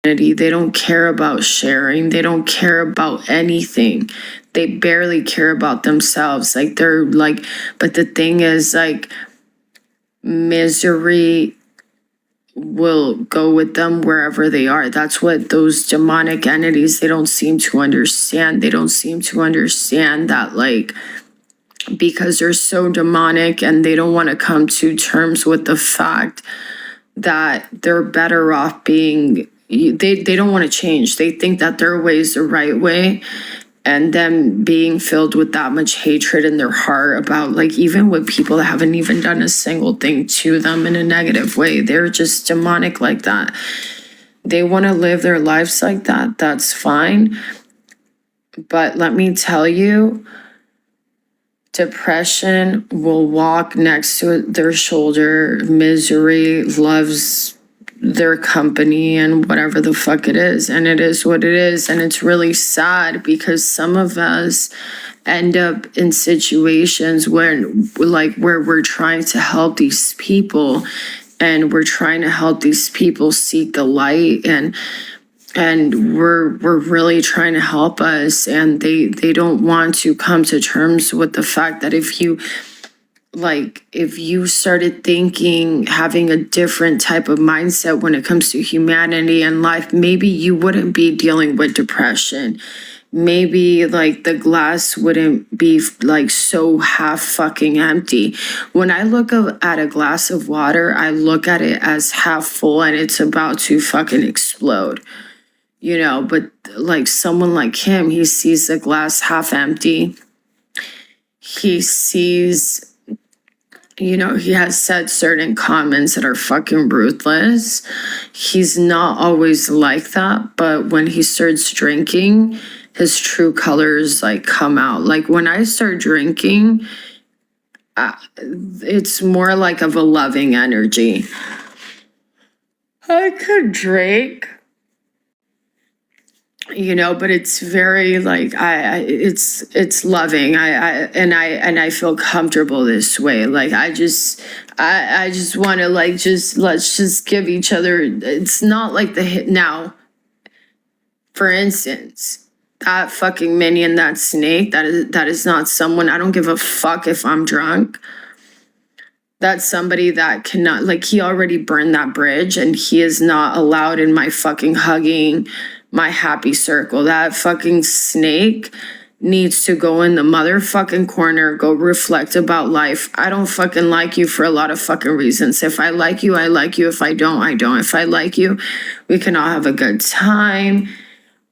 They don't care about sharing. They don't care about anything. They barely care about themselves. Like, they're like, but the thing is, like, misery will go with them wherever they are. That's what those demonic entities, they don't seem to understand. They don't seem to understand that, like, because they're so demonic and they don't want to come to terms with the fact that they're better off being, they don't want to change. They think that their way is the right way, and them being filled with that much hatred in their heart about, like, even with people that haven't even done a single thing to them in a negative way. They're just demonic like that. They want to live their lives like that. That's fine. But let me tell you, depression will walk next to their shoulder. Misery loves their company and whatever the fuck it is. And it is what it is. And it's really sad because some of us end up in situations where we're trying to help these people, and we're trying to help these people seek the light, and we're really trying to help us, and they don't want to come to terms with the fact that if you started thinking, having a different type of mindset when it comes to humanity and life, maybe you wouldn't be dealing with depression. Maybe, like, the glass wouldn't be, like, so half fucking empty. When I look at a glass of water, I look at it as half full and it's about to fucking explode. But like someone like him, he sees the glass half empty. He sees, he has said certain comments that are fucking ruthless. He's not always like that, but when he starts drinking, his true colors, like, come out. Like, when I start drinking, it's more like of a loving energy. I could drink, but it's very, like, it's loving. I feel comfortable this way. Like, I just want to, like, let's just give each other. It's not like the hit now. For instance, that fucking minion, that snake, that is not someone. I don't give a fuck if I'm drunk. That's somebody that cannot, like, he already burned that bridge, and he is not allowed in my fucking hugging, my happy circle. That fucking snake needs to go in the motherfucking corner, go reflect about life. I don't fucking like you for a lot of fucking reasons. If I like you, I like you. If I don't, I don't. If I like you, we can all have a good time.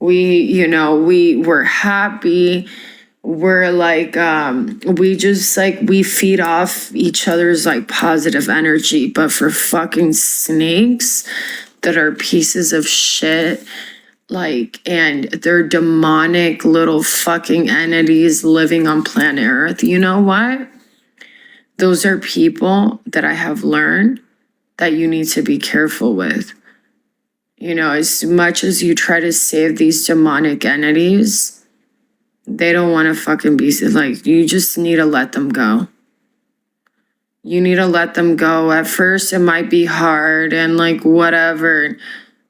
We're happy. We're like, we feed off each other's, like, positive energy. But for fucking snakes that are pieces of shit, like, and they're demonic little fucking entities living on planet Earth, you know what? Those are people that I have learned that you need to be careful with. As much as you try to save these demonic entities, they don't want to fucking be, like, you just need to let them go. You need to let them go. At first, it might be hard and, like, whatever,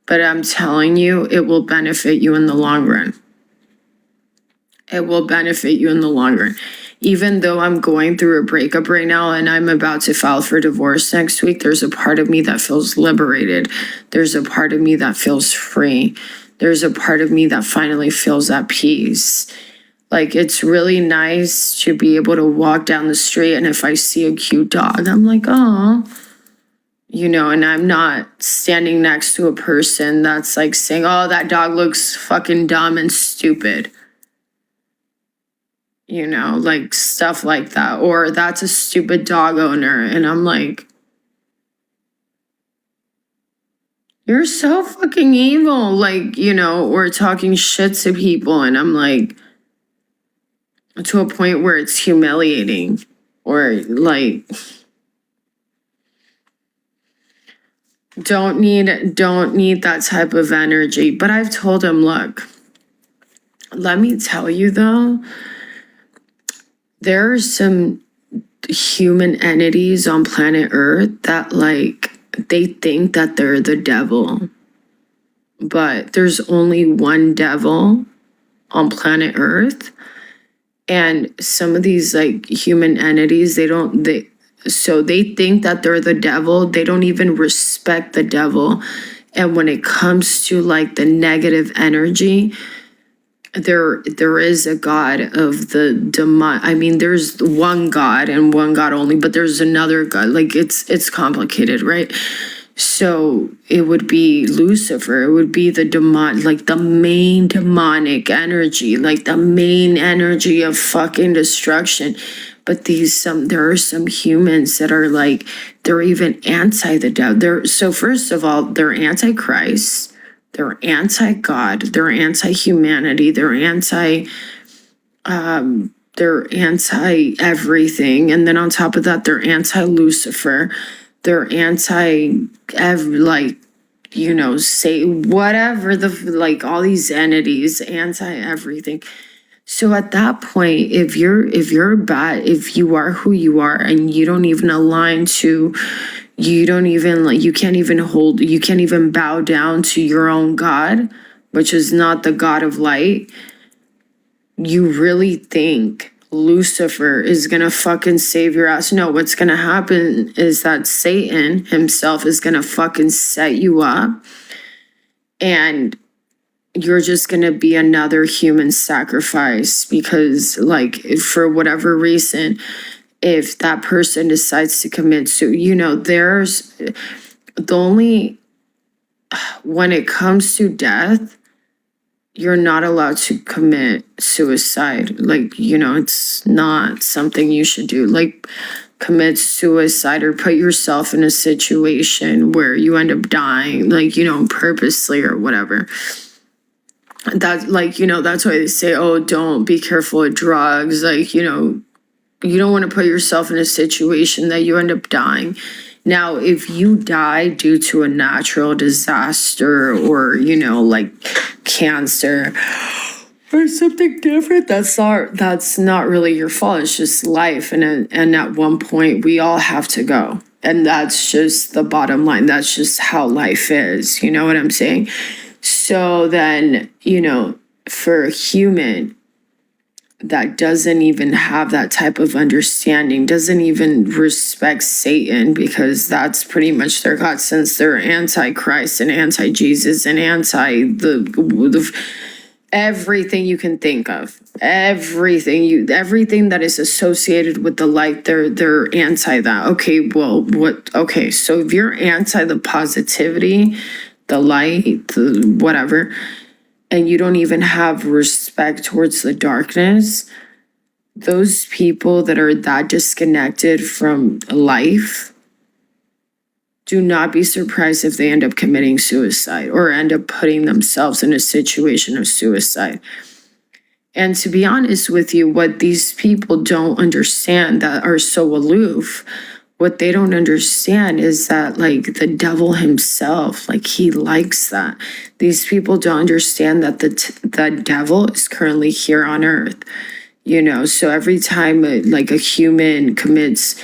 but I'm telling you, it will benefit you in the long run. It will benefit you in the long run. Even though I'm going through a breakup right now and I'm about to file for divorce next week, there's a part of me that feels liberated. There's a part of me that feels free. There's a part of me that finally feels at peace. Like, it's really nice to be able to walk down the street, and if I see a cute dog, I'm like, oh, and I'm not standing next to a person that's, like, saying, oh, that dog looks fucking dumb and stupid. Like, stuff like that. Or that's a stupid dog owner. And I'm like, you're so fucking evil. Like, or talking shit to people. And I'm like, to a point where it's humiliating. Or, like, don't need that type of energy. But I've told him, look, let me tell you though, there are some human entities on planet Earth that, like, they think that they're the devil. but there's only one devil on planet Earth. And some of these like human entities, they think that they're the devil. They don't even respect the devil. And when it comes to like the negative energy, there is a God of the demon. I mean, there's one God and one God only, but there's another God. Like it's complicated, right? So it would be Lucifer. It would be the demon, like the main demonic energy, like the main energy of fucking destruction. But there are some humans that are like, they're even anti the devil. So first of all, they're anti-Christ. They're anti-God. They're anti-humanity. They're anti-everything. And then on top of that, they're anti-Lucifer. They're say whatever like all these entities, anti-everything. So at that point, if you're bad, if you are who you are and you don't even align to, you can't even bow down to your own God, which is not the God of light, you really think Lucifer is gonna fucking save your ass? No, what's gonna happen is that Satan himself is gonna fucking set you up, and you're just gonna be another human sacrifice because, like, for whatever reason, if that person decides to commit there's the only, when it comes to death, you're not allowed to commit suicide. Like, it's not something you should do. Like, commit suicide or put yourself in a situation where you end up dying, like, purposely or whatever. That's like, that's why they say, oh, don't be careful with drugs. Like, you don't want to put yourself in a situation that you end up dying. Now, if you die due to a natural disaster or, like cancer or something different, that's not really your fault. It's just life. And at one point, we all have to go. And that's just the bottom line. That's just how life is. You know what I'm saying? So then, for a human that doesn't even have that type of understanding, doesn't even respect Satan, because that's pretty much their God, since they're anti-Christ and anti-Jesus and anti the everything you can think of, everything that is associated with the light, they're anti that. Okay, well, okay, so if you're anti the positivity, the light, the whatever, and you don't even have respect towards the darkness, those people that are that disconnected from life, do not be surprised if they end up committing suicide or end up putting themselves in a situation of suicide. And to be honest with you, what these people don't understand that are so aloof, what they don't understand is that, like, the devil himself, like, he likes that. These people don't understand that the devil is currently here on earth, so every time like a human commits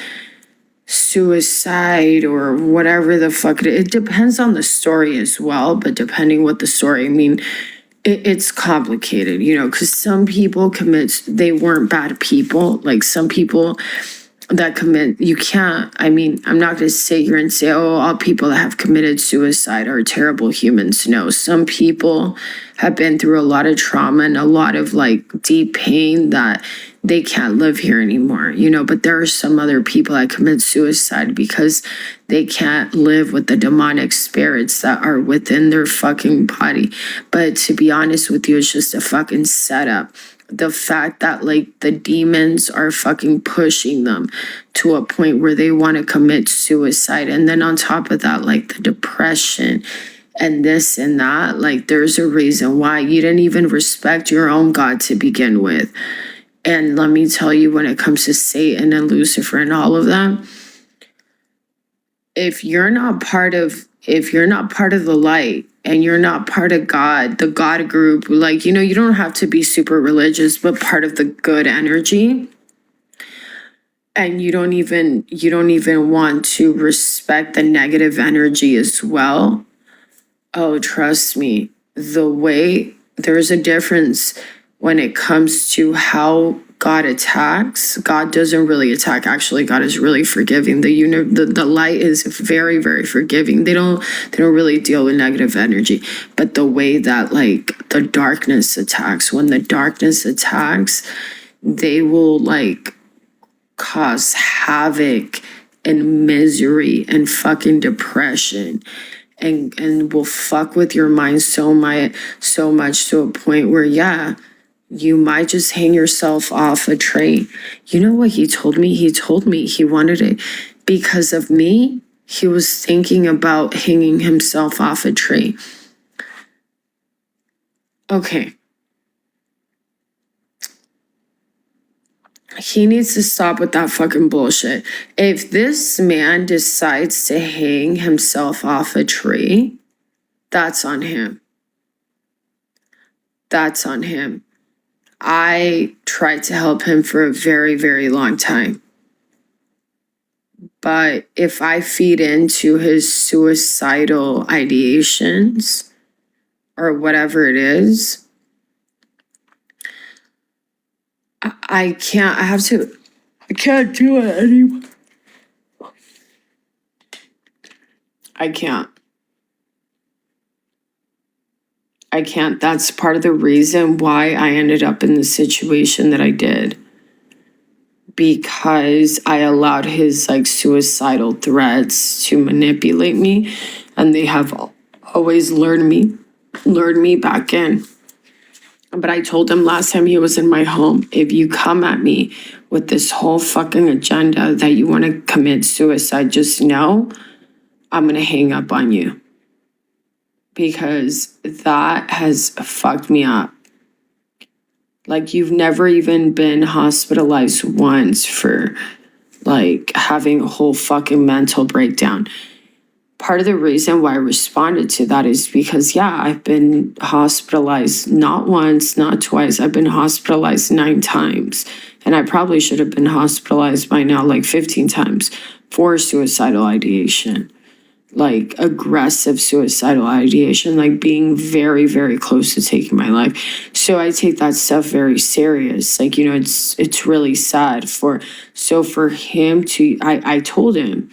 suicide or whatever the fuck it depends on the story as well, but depending what the story, I mean, it's complicated, because some people they weren't bad people. Like, some people that commit, you can't, I mean, I'm not going to sit here and say, oh, all people that have committed suicide are terrible humans. No, some people have been through a lot of trauma and a lot of like deep pain that they can't live here anymore, but there are some other people that commit suicide because they can't live with the demonic spirits that are within their fucking body. But to be honest with you, it's just a fucking setup. The fact that like the demons are fucking pushing them to a point where they want to commit suicide. And then on top of that, like the depression and this and that, like there's a reason why you didn't even respect your own God to begin with. And let me tell you, when it comes to Satan and Lucifer and all of them, if you're not part of the light and you're not part of God, the God group, like, you don't have to be super religious, but part of the good energy, and you don't even want to respect the negative energy as well, Oh, trust me, there's a difference when it comes to how God attacks. God doesn't really attack. Actually, God is really forgiving. The light is very, very forgiving. They don't really deal with negative energy. But the way that like the darkness attacks, when the darkness attacks, they will like cause havoc and misery and fucking depression and will fuck with your mind so much to a point where you might just hang yourself off a train. You know what he told me? He told me he wanted it because of me. He was thinking about hanging himself off a tree. Okay. He needs to stop with that fucking bullshit. If this man decides to hang himself off a tree, that's on him. That's on him. I tried to help him for a very, very long time. But if I feed into his suicidal ideations or whatever it is, I can't do it anymore. I can't. That's part of the reason why I ended up in the situation that I did. Because I allowed his like suicidal threats to manipulate me, and they have always lured me back in. But I told him last time he was in my home, if you come at me with this whole fucking agenda that you want to commit suicide, just know I'm going to hang up on you. Because that has fucked me up. Like, you've never even been hospitalized once for like having a whole fucking mental breakdown. Part of the reason why I responded to that is because, I've been hospitalized not once, not twice. I've been hospitalized 9 times. And I probably should have been hospitalized by now like 15 times for suicidal ideation. Like aggressive suicidal ideation, like being very, very close to taking my life. So I take that stuff very serious. Like, it's really sad for him to, I told him,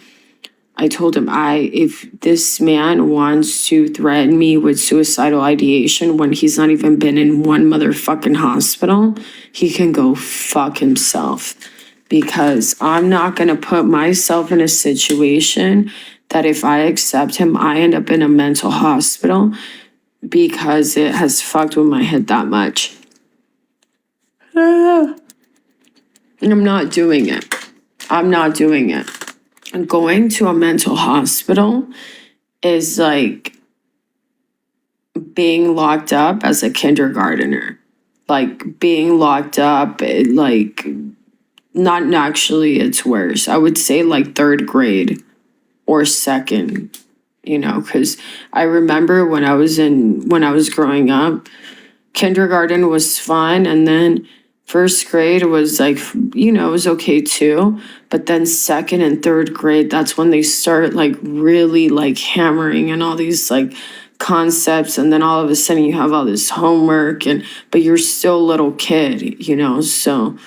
if this man wants to threaten me with suicidal ideation when he's not even been in one motherfucking hospital, he can go fuck himself. Because I'm not going to put myself in a situation that if I accept him, I end up in a mental hospital because it has fucked with my head that much. And I'm not doing it. Going to a mental hospital is like being locked up as a kindergartner. Like being locked up, like not actually, it's worse. I would say like 3rd grade or 2nd, because I remember when I was growing up, kindergarten was fun, and then 1st grade was like, it was okay too. But then 2nd and 3rd grade, that's when they start like really like hammering and all these like concepts. And then all of a sudden you have all this homework but you're still a little kid, so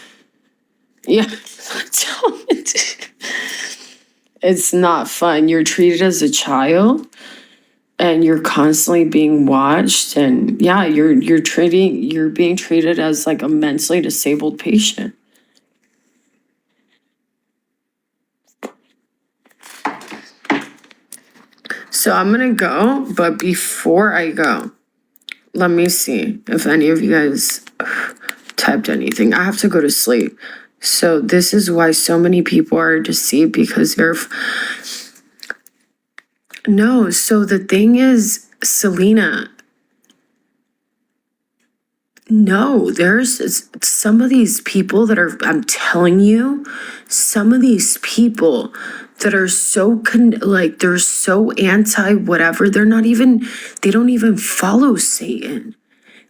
yeah. It's not fun. You're treated as a child and you're constantly being watched, and you're being treated as like a mentally disabled patient. So I'm gonna go, but before I go, let me see if any of you guys typed anything. I have to go to sleep. So this is why so many people are deceived, because they're no. So the thing is, Selena, no, there's some of these people that are, I'm telling you, some of these people that are so they're so anti whatever, they don't even follow Satan.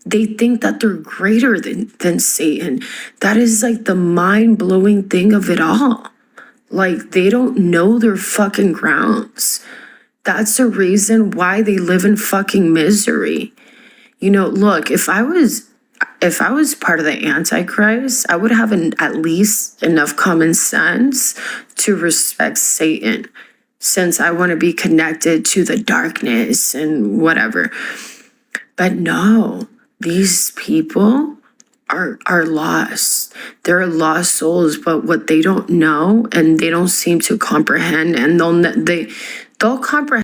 They think that they're greater than Satan. That is like the mind-blowing thing of it all. Like, they don't know their fucking grounds. That's the reason why they live in fucking misery. You know, look, if I was part of the Antichrist, I would have at least enough common sense to respect Satan, since I want to be connected to the darkness and whatever. But no, these people are lost. They're lost souls, but what they don't know and they don't seem to comprehend, and they'll comprehend